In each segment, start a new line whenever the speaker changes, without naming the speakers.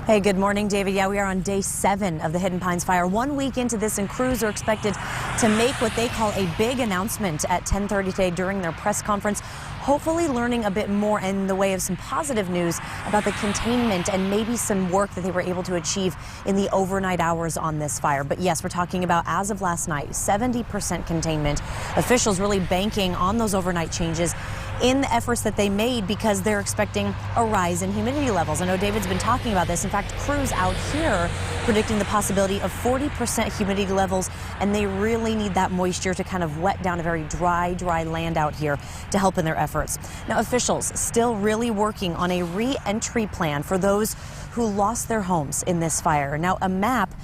Hey, good morning, David. Yeah, we are on day 7 of the Hidden Pines fire. 1 week into this, and crews are expected to make what they call a big announcement at 10:30 today during their press conference, hopefully learning a bit more in the way of some positive news about the containment and maybe some work that they were able to achieve in the overnight hours on this fire. But yes, we're talking about, as of last night, 70% containment. Officials really banking on those overnight changes in the efforts that they made because they're expecting a rise in humidity levels. I know David's been talking about this. In fact, crews out here predicting the possibility of 40% humidity levels, and they really need that moisture to kind of wet down a very dry land out here to help in their efforts. Now, officials still really working on a re-entry plan for those who lost their homes in this fire. Now, a map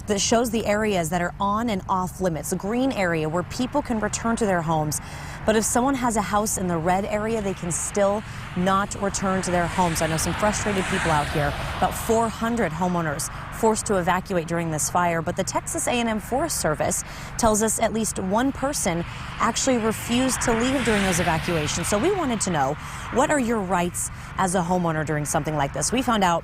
that shows the areas that are on and off limits, a green area where people can return to their homes. But if someone has a house in the red area, they can still not return to their homes. I know some frustrated people out here, about 400 homeowners forced to evacuate during this fire. But the Texas A&M Forest Service tells us at least one person actually refused to leave during those evacuations. So we wanted to know, what are your rights as a homeowner during something like this? We found out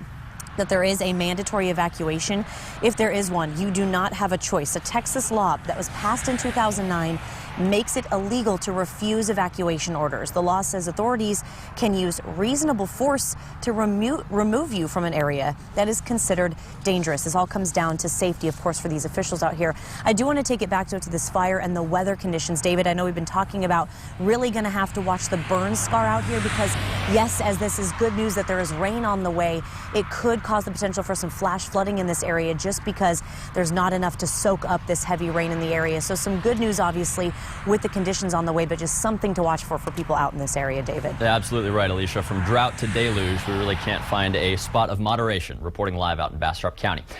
that there is a mandatory evacuation. If there is one, you do not have a choice. A Texas law that was passed in 2009 makes it illegal to refuse evacuation orders. The law says authorities can use reasonable force to remove you from an area that is considered dangerous. This all comes down to safety, of course, for these officials out here. I do want to take it back to this fire and the weather conditions. David, I know we've been talking about really going to have to watch the burn scar out here because, yes, as this is good news that there is rain on the way, it could cause the potential for some flash flooding in this area just because there's not enough to soak up this heavy rain in the area. So some good news, obviously, with the conditions on the way, but just something to watch for people out in this area, David.
Yeah, absolutely right, Alicia. From drought to deluge, we really can't find a spot of moderation. Reporting live out in Bastrop County.